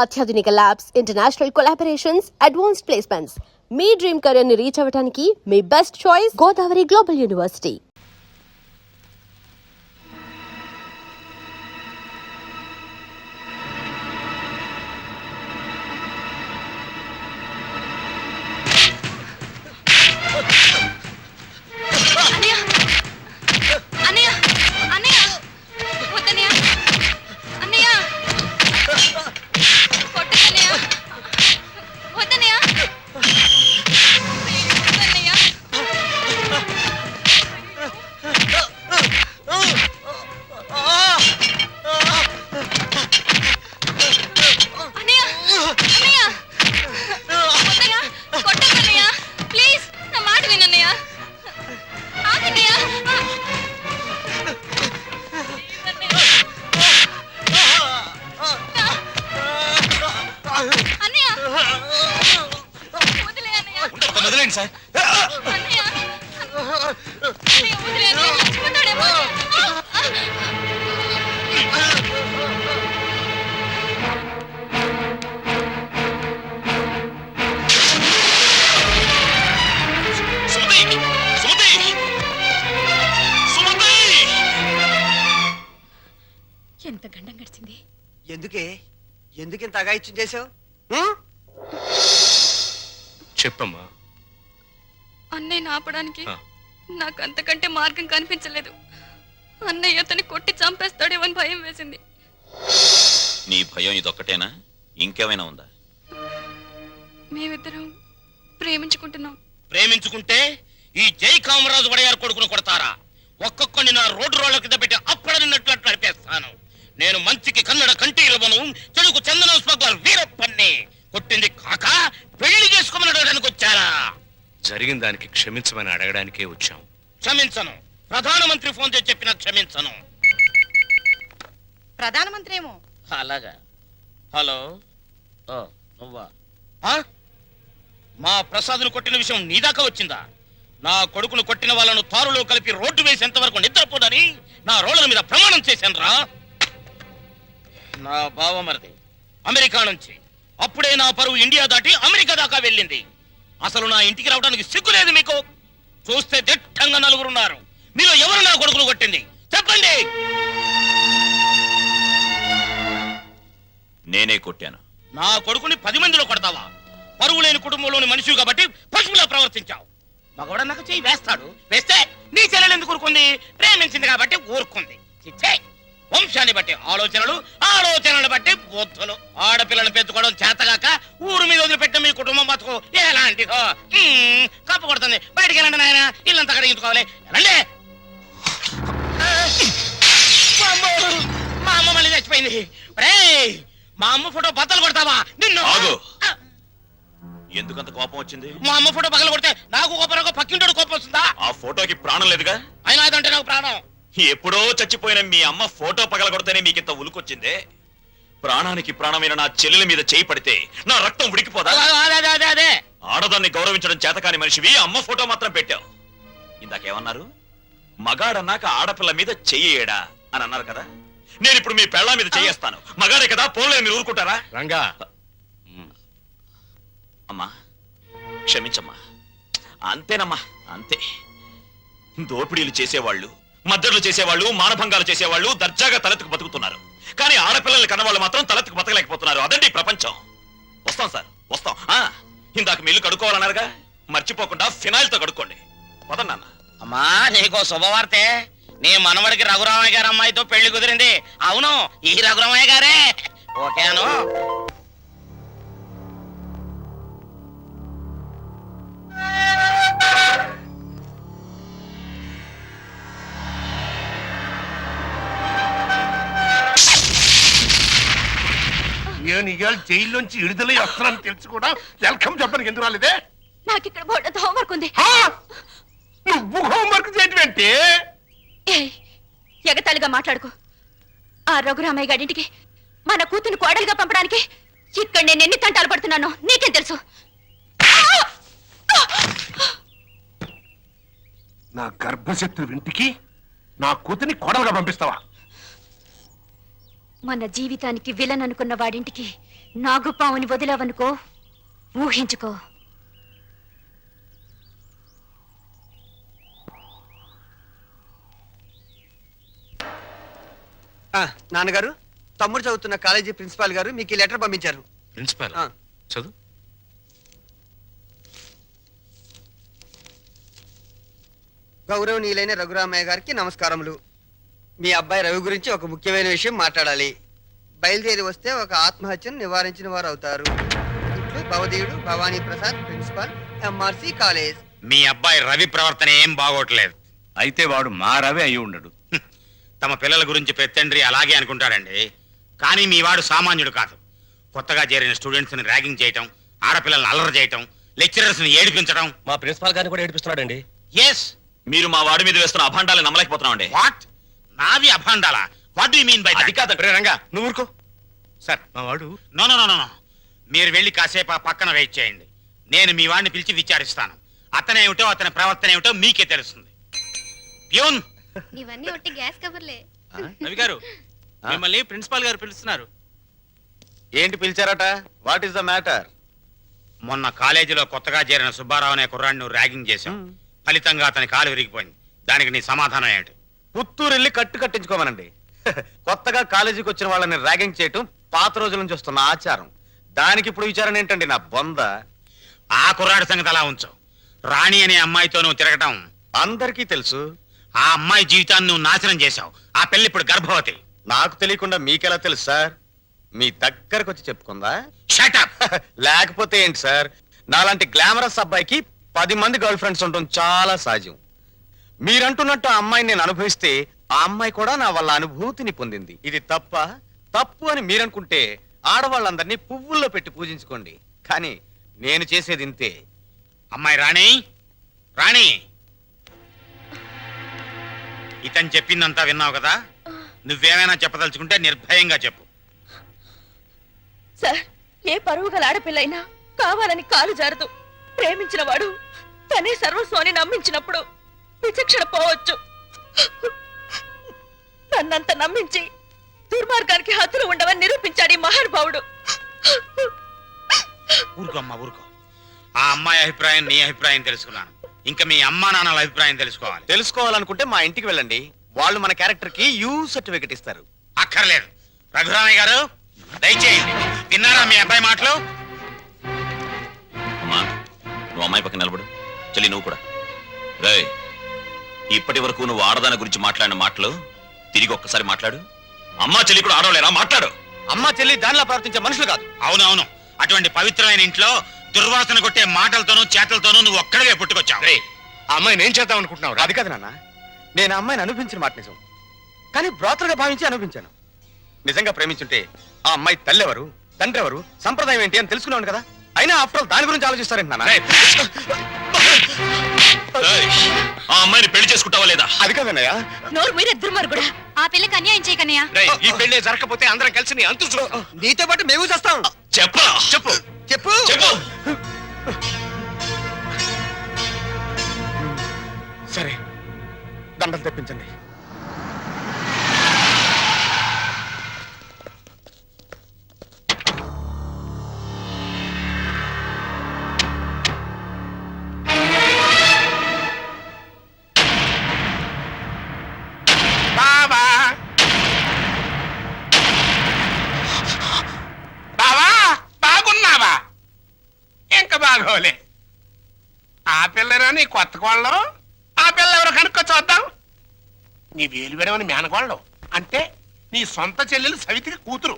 అత్యాధునిక labs, international collaborations, advanced placements. మీ dream career ని రీచ్ అవ్వడానికి మీ best choice Godavari global university. ఎంత గండం గడిచింది. ఎందుకింత అగాయిత్యం చేసావు? చెప్పమ్మా. అన్నయ్యని ఆపడానికి నాకు అంతకంటే మార్గం కనిపించలేదు. అన్నయ్య అతన్ని కొట్టి చంపేస్తాడేమని భయం వేసింది. నీ భయం ఇదొక్కటేనా? ఇంకేమైనా ఉందా? మేమిద్దరం ప్రేమించుకుంటున్నాం. ప్రేమించుకుంటే ఈ జై కామరాజు వడయారు కొడుకును కొడతారా? ఒక్కొక్కడిని నా రోడ్డు రోడ్ల కింద పెట్టి అప్పుడన్నట్లు నడిపేస్తాను. నేను మంచికి కన్నడ కంటీలవను, చెడుకు చందనం స్మగ్లర్ వీరప్పన్ని. కొట్టింది కాక పెళ్లి చేసుకోమని అడగడానికి వచ్చారా? జరిగిన దానికి క్షమించమని అడగడానికే వచ్చాం. క్షమించను. ప్రధానమంత్రి ఫోన్ చేసి చెప్పినా క్షమించను. ప్రధానమంత్రి ఏమో. అలాగా. హలో, నువ్వా? మా ప్రసాద్ను కొట్టిన విషయం నీ దాకా వచ్చిందా? నా కొడుకును కొట్టిన వాళ్ళను తారులో కలిపి రోడ్డు వేసేంత వరకు నిద్రపోదని నా రోడ్ల మీద ప్రమాణం చేశాను రా. నా బావమరిది అమెరికా నుంచి. అప్పుడే నా పరువు ఇండియా దాటి అమెరికా దాకా వెళ్ళింది. అసలు నా ఇంటికి రావడానికి సిగ్గులేదు మీకు? చూస్తే దిట్టంగా నలుగురున్నారు. మీరు ఎవరు నా కొడుకును కొట్టింది చెప్పండి. నేనే కొట్టాను. నా కొడుకుని 10 మందిలో కొడతావా? పరువు లేని కుటుంబంలోని మనిషి కాబట్టి పశువులా ప్రవర్తించావు. మగవాడ నాకు చెయ్యి వేస్తాడు. వేస్తే నీ చెల్లెలు ఎందుకు ఊరుకుంది? ప్రేమించింది కాబట్టి ఊరుకుంది. చిచ్చే, వంశాన్ని బట్టి ఆలోచనలు, ఆలోచనలు బట్టి బుద్ధులు. ఆడపిల్లను పెంచుకోవడం చేతగాక ఊరు మీద వదిలిపెట్టిన మీ కుటుంబం బతుకు ఎలాంటిదో. కప్పు కొడుతుంది. బయటికి వెళ్ళండి నాయన, ఇల్లంతా కడిగించుకోవాలి. వెళ్ళండి. మా అమ్మ మళ్ళీ చచ్చిపోయింది. మా అమ్మ ఫోటో బద్దలు కొడతావా నిన్ను? ఎందుకంత కోపం వచ్చింది? మా అమ్మ ఫోటో పగల కొడితే నాకు కోపం, పక్కింటోడు కోపం వస్తుందా? ఆ ఫోటోకి ప్రాణం లేదుగా. అయినా అదంటే నాకు ప్రాణం. ఎప్పుడో చచ్చిపోయిన మీ అమ్మ ఫోటో పగలగొడితేనే మీకింత ఉలుకొచ్చిందే. ప్రాణానికి ప్రాణమైన నా చెల్లెల మీద చేయి పడితే నా రక్తం ఉడికిపోదా? అదే ఆడదాన్ని గౌరవించడం చేతకాని మనిషివి అమ్మ ఫోటో మాత్రం పెట్టావు. ఇందాకేమన్నారు? మగాడన్నాక ఆడపిల్ల మీద చెయ్యేడా అని అన్నారు కదా. నేను ఇప్పుడు మీ పెళ్ళ మీద చెయ్యేస్తాను. మగాడే కదా, పోలే మీరు ఊరుకుంటారా? రంగా, అమ్మా క్షమించమ్మా. అంతేనమ్మా, అంతే. దోపిడీలు చేసేవాళ్ళు, మద్దతులు చేసేవాళ్ళు, మానభంగాలు చేసేవాళ్ళు దర్జాగా తలెత్తుకు బతుకుతున్నారు. కానీ ఆడపిల్లలు కన్నవాళ్ళు మాత్రం తలెత్తుకు బతకలేకపోతున్నారు. అదండి ప్రపంచం. వస్తాం సార్, వస్తాం. ఇందాక మిల్లు కడుక్కోవాలన్నారుగా, మర్చిపోకుండా ఫినాయిల్ తో కడుక్కోండి. వదన్నా. అమ్మా, నీకో శుభవార్తే. నీ మనవడికి రఘురామయ్య గారి అమ్మాయితో పెళ్లి కుదిరింది. అవును, ఈ రఘురామయ్య గారే. ఓకేను. నేను ఇవాళ జైల్లోంచి విడుదలై వస్తున్నాను తెలుసు కూడా వెల్కమ్ చెప్పడానికి ఎందుకు రాలేదే? నాకు ఇక్కడ బోర్డు హోంవర్క్ ఉంది. నువ్వు హోంవర్క్ చేయటం ఏంటి? ఎగతాళిగా మాట్లాడుకో. ఆ రఘురామయ్య గారింటికి మన కూతురు కోడలుగా పంపడానికి ఇక్కడ నేను ఎన్ని తంటాలు పడుతున్నానో నీకేం తెలుసు? నా గర్భశత్రు ఇంటికి నా కూతుని కోడలుగా పంపిస్తావా? మన జీవితానికి విలన్ అనుకున్న వాడింటికి నాగుపావుని వదిలావనుకో, ఊహించుకో. నాన్నగారు, తమ్ముడు చదువుతున్న కాలేజీ ప్రిన్సిపాల్ గారు మీకు ఈ లెటర్ పంపించారు. ప్రిన్సిపాల్ ఆ. చదువు. గౌరవనీయులైన రఘురామయ్య గారికి నమస్కారములు. మీ అబ్బాయి రవి గురించి ఒక ముఖ్యమైన విషయం మాట్లాడాలి. బయలుదేరి వస్తే ఒక ఆత్మహత్యను నివారించిన వారు అవుతారు. ఇట్లు భవదీయుడు Bhavani Prasad, principal, MRC college. మీ అబ్బాయి రవి ప్రవర్తన ఏం బాగోట్లేదు. అయితే వాడు మా రవి అయి ఉండడు. తమ పిల్లల గురించి పెత్తండ్రి అలాగే అనుకుంటాడండి. కానీ మీ వాడు సామాన్యుడు కాదు. కొత్తగా చేరిన స్టూడెంట్స్ ని ర్యాగింగ్ చేయటం, ఆడపిల్లల్ని అల్లరి చేయటం, లెక్చరర్స్ ని ఏడిపించడం. మా ప్రిన్సిపాల్ గారిని కూడా ఏడిపిస్తున్నాడండి. ఎస్. మీరు మా వాడి మీద వేస్తున్న అభాండాలు నమ్మలేకపోతున్నామండి. వాట్? నావి అభాండాలా? What do you mean by అది కాదండి. రే రంగా, నువ్వు ఊరుకో. సార్ మా వాడు నో నో నో నో. మీరు వెళ్ళి కాసేపు ఆ పక్కన వెయిట్ చేయండి. నేను మీ వాడిని పిలిచి విచారిస్తాను. అతనేమిటో అతని ప్రవర్తన ఏమిటో మీకే తెలుస్తుంది. ప్యూన్. ఇవన్నీ ఒట్టి గ్యాస్ కవర్లే. రవి గారు, మిమ్మల్ని ప్రిన్సిపాల్ గారు పిలుస్తున్నారు. ఏంటి పిలిచారట? What is the matter? మొన్న కాలేజీలో కొత్తగా చేరిన సుబ్బారావు అనే కుర్రాడిని నువ్వు ర్యాగింగ్ చేశాం. ఫలితంగా అతని కాలు విరిగిపోయింది. దానికి నీ సమాధానం ఏంటి? పుత్తూరు వెళ్ళి కట్టించుకోమనండి. కొత్తగా కాలేజీకి వచ్చిన వాళ్ళని ర్యాగింగ్ చేయటం పాత రోజుల నుంచి వస్తున్న ఆచారం. దానికి ఇప్పుడు విచారణ ఏంటండి నా బొంద? ఆ కుర్రాడి సంగతి అలా ఉంచు. రాణి అనే అమ్మాయితో నువ్వు తిరగటం అందరికీ తెలుసు. ఆ అమ్మాయి జీవితాన్ని నువ్వు నాశనం చేశావు. ఆ పెళ్లి ఇప్పుడు గర్భవతి. నాకు తెలియకుండా మీకెలా తెలుసు సార్? మీ దగ్గరకు వచ్చి చెప్పుకుందా? Shut up. లేకపోతే ఏంటి సార్? నాలాంటి గ్లామరస్ అబ్బాయికి 10 మంది గర్ల్ ఫ్రెండ్స్ ఉండటం చాలా సహజం. మీరంటున్నట్టు ఆ అమ్మాయిని నేను అనుభవిస్తే ఆ అమ్మాయి కూడా నా వల్ల అనుభూతిని పొందింది. ఇది తప్పు అని మీరనుకుంటే ఆడవాళ్ళందరినీ పువ్వుల్లో పెట్టి పూజించుకోండి. కానీ నేను చేసేది ఇంతే. అమ్మాయి రాణి, రాణి, ఇతను చెప్పిందంతా విన్నావు కదా. నువ్వేమైనా చెప్పదలుచుకుంటే నిర్భయంగా చెప్పు. సార్, ఏ పరువు గల ఆడపిల్లైనా కావాలని కాలు జారదు. ప్రేమించిన వాడు తనే సర్వస్వం అని నమ్మించినప్పుడు విచక్షణ పోవచ్చు. నన్నంత నమ్మించి దుర్మార్గానికి హద్దులు ఉండవని నిరూపించాడు ఈ మహానుభావుడు. ఊరుకో అమ్మా, ఊరుకో. ఆ అమ్మాయి అభిప్రాయం నీ అభిప్రాయం తెలుసుకున్నాను. ఇంకా మీ అమ్మా నాన్నల అభిప్రాయం తెలుసుకోవాలి. తెలుసుకోవాలనుకుంటే మా ఇంటికి వెళ్ళండి. వాళ్ళు మన క్యారెక్టర్ కి యూ సర్టిఫికెట్ ఇస్తారు. అక్కర్లేదు. రఘురామయ్య గారు, దయచేయండి. విన్నారా మీ అబ్బాయి మాటలు? అమ్మా, నువ్వు అమ్మాయి పక్కన నిలబడు. చెల్లి నువ్వు కూడా. రేయ్, ఇప్పటి వరకు నువ్వు ఆడదాని గురించి మాట్లాడిన మాటలు తిరిగి ఒక్కసారి మాట్లాడు. అమ్మా చెల్లి కూడా ఆడవలేరా? మాట్లాడు. అమ్మ చెల్లి దానిలా ప్రవర్తించే మనుషులు కాదు. అవునవును. అటువంటి పవిత్రమైన ఇంట్లో దుర్వాసన కొట్టే మాటలతోనూ చేతలతోనూ నువ్వు ఒక్కడే పుట్టుకొచ్చావు. ఆ అమ్మాయిని ఏం చేద్దాం అనుకుంటున్నావు? అది కాదు నాన్న, నేను ఆ అమ్మాయిని అనిపించిన మాట నిజం. కానీ బ్రోతలుగా భావించి అనిపించాను. నిజంగా ప్రేమించుంటే ఆ అమ్మాయి తల్లి ఎవరు, తండ్రి ఎవరు, సంప్రదాయం ఏంటి అని తెలుసుకున్నాను కదా. అయినా ఆఫ్టర్ ఆల్ దాని గురించి ఆలోచిస్తారేంటి నాన్న? ఆ అమ్మాయిని పెళ్లి చేసుకుంటావా లేదా? అది కాదన్నయ్య. నోరు మీరే దుర్మార్గుడా. ఆ పిల్లకి అన్యాయం చేయకన్నయ్య. ఈ పెళ్లి జరగకపోతే అందరం కలిసి నీ అంతు చూస్తాం. నీతో పాటు మేము చేస్తాం. చెప్పరా? చెప్పు చెప్పు. చెప్పు. సరే, దండలు తెప్పించండి. బావా బావా, బాగున్నావా? ఇంకా బాగోలే. ఆ పిల్లరా నీ కొత్త కోళ్ళం? ఆ పిల్ల ఎవరు కనుక్కో చూద్దాం. నీ వేలు విడవని మేనకోళ్ళం అంటే నీ సొంత చెల్లెలు సవితికి కూతురు.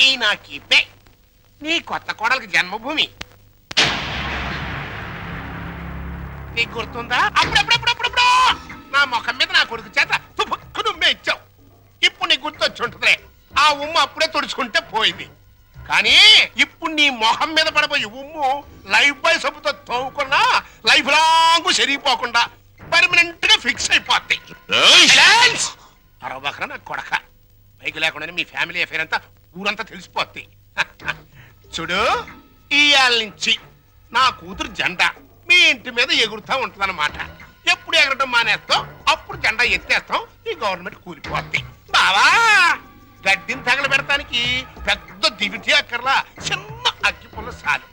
ఈ నా కీపే నీ కొత్త కోడలకి జన్మభూమి. నీకు గుర్తుందా? అప్పుడప్పుడప్పుడప్పుడు నా ముఖం మీద నా కొడుకు చేత తుపుక్కు నువ్వే ఇచ్చావు. ఇప్పుడు నీకు గుర్తొచ్చి ఉంటుందిలే. ఆ ఉమ్ము అప్పుడే తుడుచుకుంటే పోయింది. కానీ ఇప్పుడు నీ మొహం మీద పడబోయే ఉమ్ము లైఫ్ బాయ్ సబ్బుతో తోముకున్నా లైఫ్ లాంగ్ సరిగిపోకుండా పర్మనెంట్ గా ఫిక్స్ అయిపోద్ది. అరవబకరా నా కొడక. పైకి లేకుండానే మీ ఫ్యామిలీ అఫేర్ అంతా ఊరంతా తెలిసిపోద్ది. చూడు, ఇయాల నుంచి నా కూతురు జెండా మీ ఇంటి మీద ఎగురుతా ఉంటుందన్నమాట. ఎప్పుడు ఎగరటం మానేస్తాం అప్పుడు జెండా ఎత్తేస్తాం. ఈ గవర్నమెంట్ కూలిపోద్ది. బావా, గడ్డిని తగలబెడటానికి పెద్ద దివిటి అక్కర్లా, చిన్న అగ్గిపుల్ల చాలు.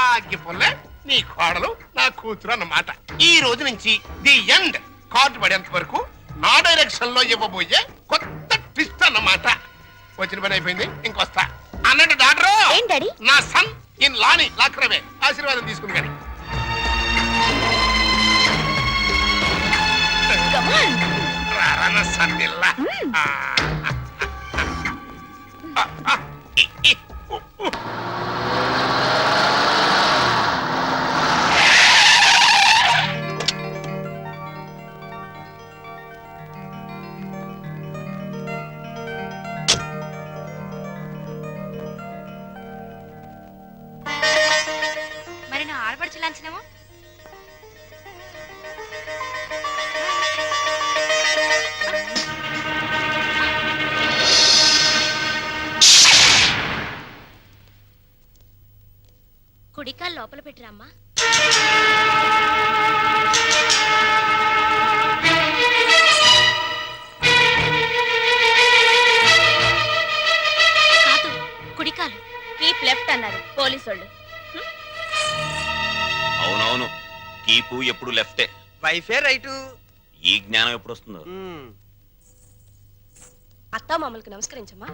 ఆ అగ్గిపుల్లే నీ కోడలు నా కూతురు అన్నమాట. ఈ రోజు నుంచి ది ఎండ్ కార్డు పడేంత వరకు నా డైరెక్షన్ లో ఇవ్వబోయే కొత్త ట్విస్ట్ అన్నమాట. వచ్చిన పని అయిపోయింది, ఇంకొస్తా అన్నట్టు డాక్టర్. ఏం డాడీ? నా సన్ ఇన్ లాని లాక్రవే ఆశీర్వాదం తీసుకుని కానీ. రారా సన్నిల్లా. మరి నా ఆడపడుచు లాంఛనమో? కుడికాలు లోపల పెట్టిరమ్మా. కాదు, కుడికాలు. కీప్ లెఫ్ట్ అన్నారు పోలీసోళ్ళు. అవునవును, కీపు ఎప్పుడు లెఫ్టే. వైఫే రైటు. ఈ జ్ఞానం ఎప్పుడు వస్తుందో. అత్తా మామూలుకి నమస్కరించమ్మా.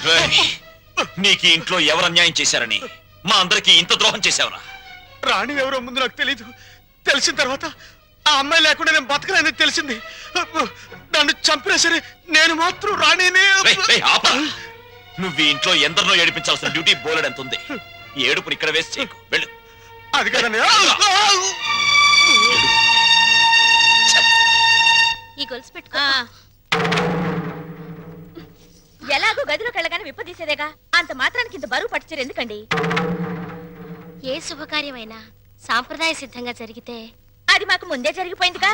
రేయ్, నీకు ఈ ఇంట్లో ఎవరు అన్యాయం చేశారని మా అందరికి ఇంత ద్రోహం చేశావురా? రాణి ఎవరో ముందు నాకు తెలీదు. తెలిసిన తర్వాత ఆ అమ్మాయి లేకుండా నేను బతకలేని తెలిసింది. నన్ను చంపినా సరే నేను మాత్రం రాణినే. రేయ్, రేయ్, ఆపరా. నువ్వు ఈ ఇంట్లో ఎందరినో ఏడిపించాల్సిన డ్యూటీ బోలెడు ఎంత ఉంది. ఏడుపుని ఇక్కడ వేసి చేయకు, వెళ్ళు. అది కదండి. ఈ గొలుసు పెట్టుకో. ఎలాగో గదిలోకి వెళ్ళగానే విప్పదీసేదేగా, అంత మాత్రానికి ఇంత బరువు పట్టుచీర ఎందుకండి? ఏ శుభకార్యమైనా సాంప్రదాయ సిద్ధంగా జరిగితే అది మాకు ముందే జరిగిపోయిందిగా.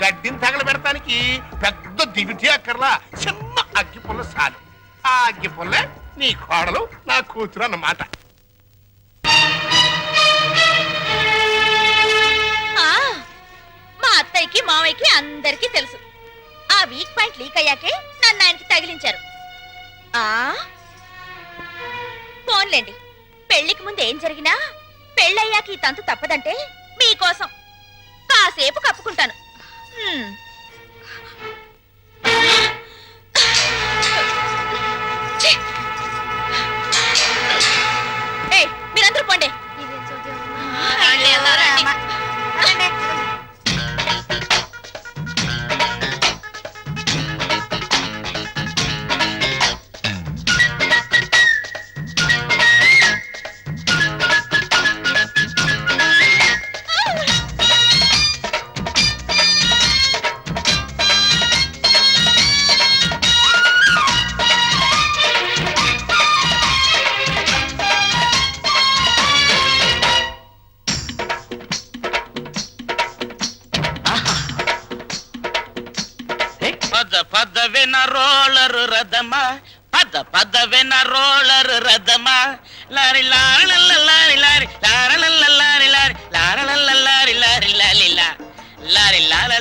గడ్డిని తగలబెడటానికి పెద్ద దివిటి అక్కర్లా, చిన్న అగ్గిపుల్ల చాలు. ఆ అగ్గిపుల్లే నీ కోడలు నా కూతురు అన్నమాట. మా అత్తయ్యకి మావయ్యకి అందరికీ తెలుసు. ఆ వీక్ పాయింట్ లీక్ అయ్యాకే నన్ను ఆయనకి తగిలించారు. ఫోన్లేండి, పెళ్లికి ముందు ఏం జరిగినా పెళ్ళయ్యాక ఈ తంతు తప్పదంటే మీకోసం కాసేపు కప్పుకుంటాను. మీరందరూ పోండి. పదవిన రోలరు రథమా, పదవిన రోలరు రథమా, లారి లారి లారి లారి లారి లారి లారి లారి లారి లారి లాల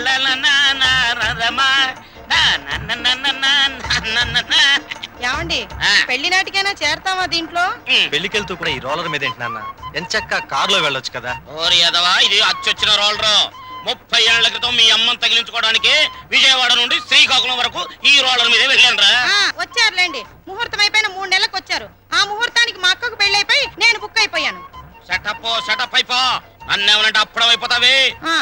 రథమా. ఏమండి, పెళ్లి నాటికైనా చేరతామా దీంట్లో? పెళ్లికెళ్తూ కూడా ఈ రోలర్ మీద ఏంటి నాన్న? ఎంచక్క కారులో వెళ్ళొచ్చు కదా. ఓరి యదవా, ఇది అచ్చొచ్చిన రోలరు. 30 ఏళ్ల క్రితం మీ అమ్మని తగిలించుకోవడానికి విజయవాడ నుండి శ్రీకాకుళం వరకు ఈ రోలర్ మీదే వెళ్ళానురా. వచ్చారులేండి, ముహూర్తం అయిపోయిన 3 నెలలకు వచ్చారు. ఆ ముహూర్తానికి మా అక్కకు పెళ్ళైపోయి నేను బుక్ అయిపోయాను. సెటప్ అయిపో. నన్నేమనంటే అప్పుడం అయిపోతావే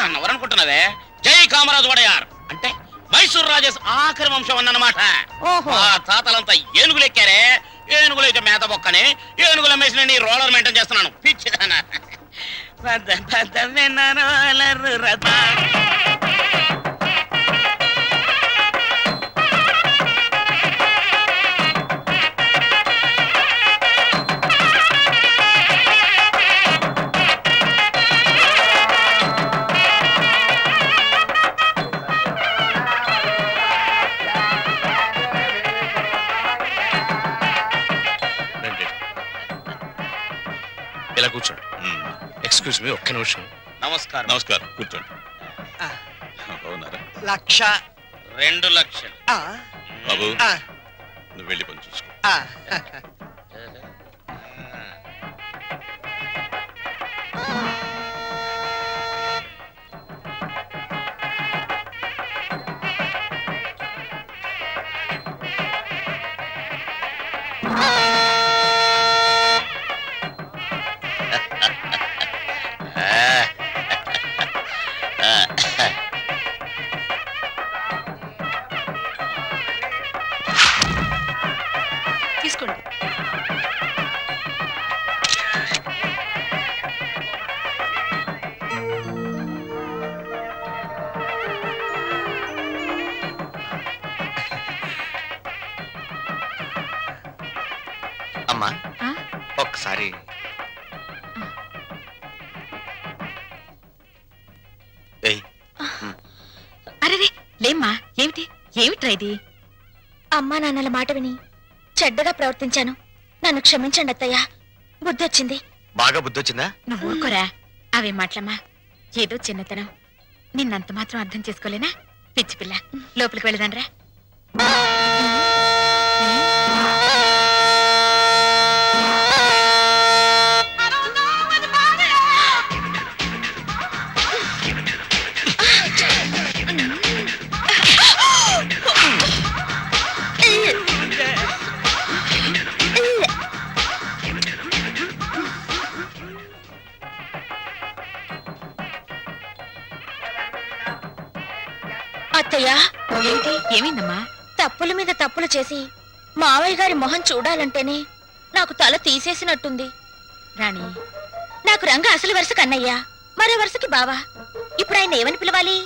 అన్నవరనుకుంటున్నావే. జై కామరాజు వడయార్ అంటే మైసూర్ రాజేష్ ఆఖరి వంశం అన్నమాట. ఆ తాతలంతా ఏనుగులు ఎక్కారే. ఏనుగులు అయితే మేత బొక్కని ఏనుగుల మేసిన నీ రోలర్ మెయింటైన్ చేస్తున్నాను. పిచ్చిదానా. రోలర్ రథ. ఎక్స్క్యూజ్ మీ, ఒక్క నిమిషం. నమస్కారం. నమస్కారం, కూర్చోండి. ఆ, అవునారా? 1,00,000. 2 లక్షలు. ఆ, బాబు ఆ, నువ్వు వెళ్ళి పని చూసుకో. ఆ. తీసుకోండి. అమ్మా ఒక్కసారి ఏయ్, అరే లేమ్మా, ఏమిటి ఏమిట్రా ఇది? అమ్మా నాన్నల మాట విని చెడ్డగా ప్రవర్తించాను. నన్ను క్షమించండి అత్తయ్య. బుద్ధి వచ్చింది. బాగా బుద్ధి వచ్చిందా? నువ్వు ఊరుకోరా, అవే మాటలమ్మా. ఏదో చిన్నతనం, నిన్నంత మాత్రం అర్థం చేసుకోలేనా? పిచ్చి పిల్ల, లోపలికి వెళ్ళదానరా. అత్తయ్య, ఏమిటి ఏమైందమ్మా? తప్పుల మీద తప్పులు చేసి మావయ్య గారి మొహం చూడాలంటేనే నాకు తల తీసేసినట్టుంది. రాణి, నాకు రంగ అసలు వరుస కన్నయ్య, మరో వరుసకి బావా. ఇప్పుడు ఆయన ఏమని పిలవాలి?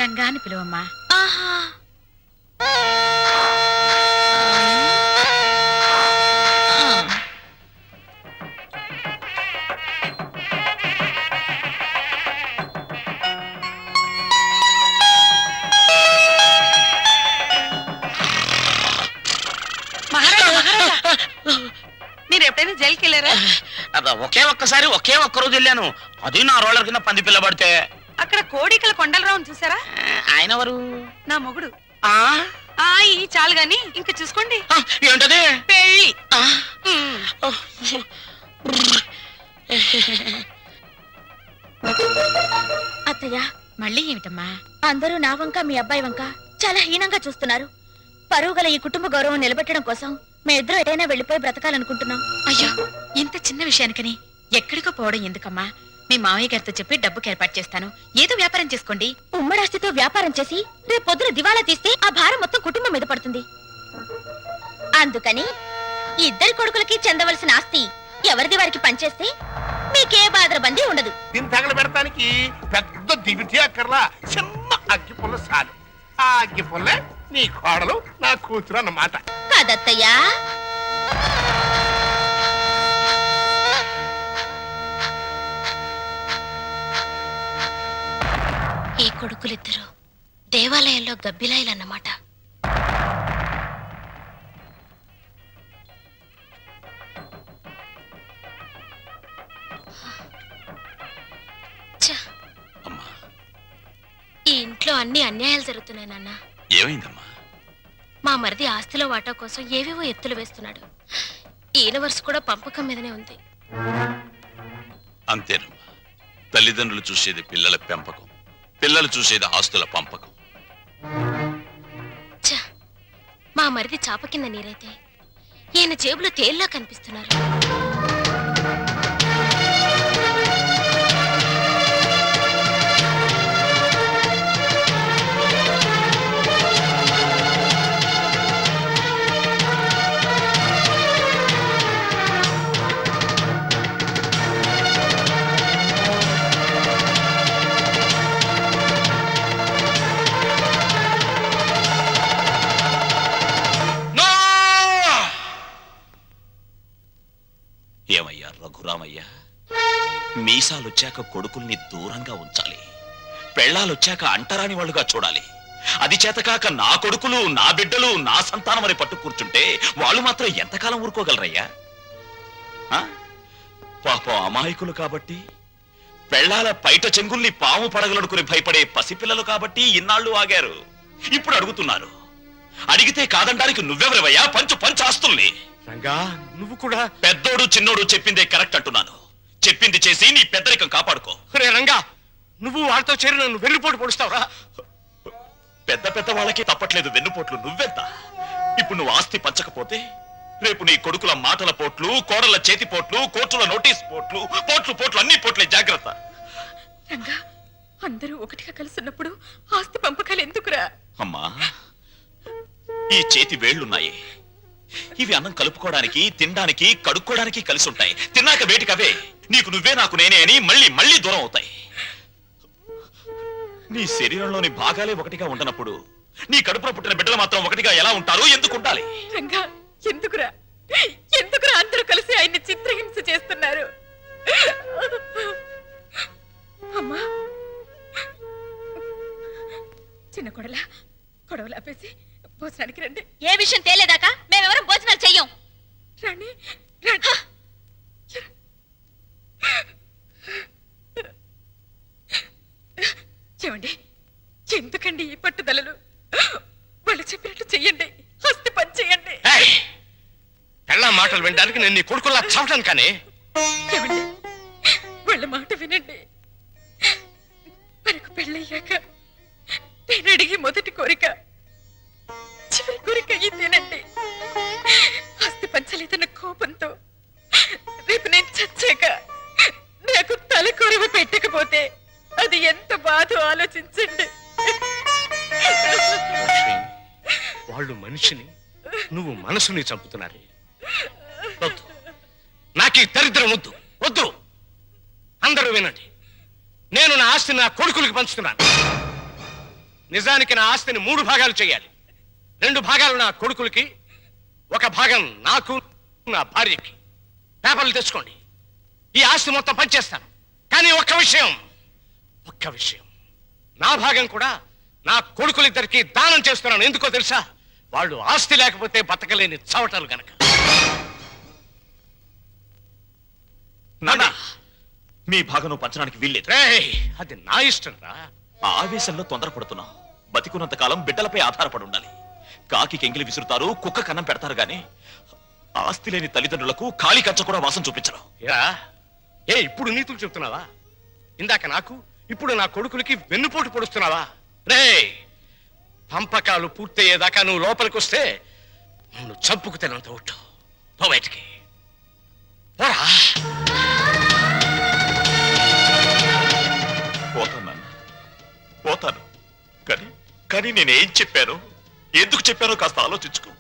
రంగా అని పిలువమ్మా. ఆహా, మీరు ఎప్పుడైనా జైలుకి వెళ్ళారా? ఒకే ఒక్కసారి ఒకే ఒక్క రోజు వెళ్ళాను. అది నా రోలర్ కింద పంది పిల్ల పడితే. అక్కడ కోడికల కొండలరావుని చూసారా? ఆయన ఎవరు? నా మొగుడు. ఆ ఈ చాలు గాని ఇంకా చూసుకోండి. ఏంటది? పెళ్ళి. అత్తయ్య, మళ్ళీ ఏమిటమ్మా? అందరూ నా వంక మీ అబ్బాయి వంక చాలా హీనంగా చూస్తున్నారు. పరువు గల ఈ కుటుంబ గౌరవం నిలబెట్టడం కోసం మేమిద్దరం ఎటైనా వెళ్ళిపోయి బ్రతకాలనుకుంటున్నాం. అయ్యో, ఇంత చిన్న విషయానికని ఎక్కడికో పోవడం ఎందుకమ్మా? మీ మావయ్య గారితో చెప్పి డబ్బుకి ఏర్పాటు చేస్తాను. ఏదో వ్యాపారం చేసుకోండి. ఉమ్మడాస్తితో వ్యాపారం చేసి రేపు పొద్దున దివాలా తీస్తే ఆ భారం మొత్తం కుటుంబం మీద పడుతుంది. అందుకని ఇద్దరి కొడుకులకి చెందవలసిన ఆస్తి ఎవరిది వారికి పనిచేస్తే మీకే బాధరబందీ ఉండదు. దీన్ని తగల పెడతానికి పెద్ద దివిటి అక్కర్లా, చిన్న అగ్గి పుల్ల చాలు. ఆ అగ్గి పుల్లే నీ కోడలు, నా కూతురు అన్నమాట. కాదత్తయ్యా. ఈ కొడుకులిద్దరూ దేవాలయంలో గబ్బిలాయిలన్నమాట. ఛ, అమ్మా, ఈ ఇంట్లో అన్ని అన్యాయాలు జరుగుతున్నాయి నాన్న. ఏమైందమ్మా? మా మరిది ఆస్తిలో వాటా కోసం ఏవేవో ఎత్తులు వేస్తున్నాడు. ఈయన వరుస కూడా పంపకం మీదనే ఉంది. అంతేనమ్మా, తల్లిదండ్రులు చూసేది పిల్లల పెంపకం, పిల్లలు చూసేది ఆస్తుల పంపకం. ఛ, మా మరిది చాప కింద నీరైతే ఈయన జేబులో తేల్లా కనిపిస్తున్నారు. ఏమయ్యా రఘురామయ్య, మీసాలొచ్చాక కొడుకుల్ని దూరంగా ఉంచాలి, పెళ్ళాలొచ్చాక అంటరాని వాళ్ళుగా చూడాలి. అది చేతకాక నా కొడుకులు, నా బిడ్డలు, నా సంతానం అని పట్టు కూర్చుంటే వాళ్ళు మాత్రం ఎంతకాలం ఊరుకోగలరయ్యా? ఆ? పాపం అమాయకులు కాబట్టి, పెళ్ళాల పైట చెంగుల్ని పాము పడగలనుకుని భయపడే పసిపిల్లలు కాబట్టి ఇన్నాళ్ళు ఆగారు. ఇప్పుడు అడుగుతున్నారు. అడిగితే కాదనడానికి నువ్వెవరివయ్యా? పంచు ఆస్తుల్ని. రంగా, నువ్వు కూడా. పెద్దోడు చిన్నోడు చెప్పిందే కరెక్ట్ అంటున్నాను. చెప్పింది చేసి నీ పెద్దరికం కాపాడుకో. రే రంగా, నువ్వు వాళ్ళతో చేరి నన్ను వెన్నుపోటు పొడుస్తావురా? పెద్ద వాళ్ళకి తప్పట్లేదు వెన్నుపోట్లు, నువ్వెంత? ఇప్పుడు నువ్వు ఆస్తి పంచకపోతే రేపు నీ కొడుకుల మాటల పోట్లు, కోడల చేతి పోట్లు, కోర్టుల నోటీస్ పోట్లు, పోట్లు అన్ని పోట్లే, జాగ్రత్త. రంగా, అందరూ ఒకటిగా కలుసున్నప్పుడు ఆస్తి పంపకాలు ఎందుకురా? అమ్మా, ఈ చేతి వేళ్లున్నాయి. ఇవి అన్నం కలుపుకోవడానికి, తినడానికి, కడుక్కోవడానికి కలిసి ఉంటాయి. తిన్నాక వేటికవే నీకు నువ్వే నాకు నేనే అని మళ్ళీ దూరం అవుతాయి. నీ శరీరంలోని భాగాలే ఒకటిగా ఉండనప్పుడు నీ కడుపులో పుట్టిన బిడ్డలు మాత్రం ఒకటిగా ఎలా ఉంటారు? ఎందుకు ఉండాలి? రంగా, ఎందుకురా అందరూ కలిసి ఆయన్ని చిత్రహింస చేస్తున్నారు? అమ్మా, చిన్న కొడవలు ఆపేసి భోజనానికి రండి. ఏ విషయం తేలేదాకా మేమెవరం భోజనాలు చెయ్యం. రండి. ఏమండి, ఎందుకండి ఈ పట్టుదలలు? వాళ్ళు చెప్పినట్టు చెయ్యండి, ఆస్తి పని చెయ్యండి. పెళ్ళ మాటలు వినడానికి నేను నీ కొడుకులా చావటాను కానీ. ఏమండి, వాళ్ళ మాట వినండి. మనకు పెళ్ళయ్యాక నేను అడిగి మొదటి కోరిక, చివరి కోరిక ఇదేనండి. ఆస్తి పంచలేదన్న కోపంతో రేపు నేను చచ్చాక నాకు తలకొరవ పెట్టకపోతే అది ఎంత బాధో ఆలోచించండి. లక్ష్మి, వాళ్ళు మనిషిని, నువ్వు మనసుని చంపుతున్నారు. వద్దు, నాకు ఈ దరిద్రం వద్దు. అందరూ వినండి, నేను నా ఆస్తిని నా కొడుకులకి పంచుతున్నాను. నిజానికి నా ఆస్తిని 3 భాగాలు చేయాలి. 2 భాగాలు నా కొడుకులకి, 1 భాగం నాకు, నా భార్యకి. పేపర్లు తెచ్చుకోండి. ఈ ఆస్తి మొత్తం పంచేస్తాను. కానీ ఒక్క విషయం, నా భాగం కూడా నా కొడుకులిద్దరికి దానం చేస్తున్నాను. ఎందుకో తెలుసా? వాళ్ళు ఆస్తి లేకపోతే బతకలేని చవటలు గనక. నాన్న, మీ భాగం పంచడానికి వీల్లేదు. అది నా ఇష్టం రా. ఆ ఆవేశంలో తొందరపడుతున్నావు. బతికున్నంత కాలం బిడ్డలపై ఆధారపడి ఉండాలి. కాకి ఎంగిలి విసురుతారు, కుక్క కన్నం పెడతారు గాని ఆస్తి లేని తల్లిదండ్రులకు ఖాళీ కంచ కూడా వాసన చూపించరు. ఇప్పుడు నీతులు చెప్తున్నావా? ఇందాక నాకు, ఇప్పుడు నా కొడుకులకి వెన్నుపోటు పొడుస్తున్నావా? రే, పంపకాలు పూర్తయ్యేదాకా నువ్వు లోపలికి వస్తే నన్ను చంపుకు తినంత ఒట్టు. పో బయటికి. పోతాను నాన్న, పోతాను. కానీ నేనేం చెప్పాను, ఎందుకు చెప్పానో కాస్త ఆలోచించుకో.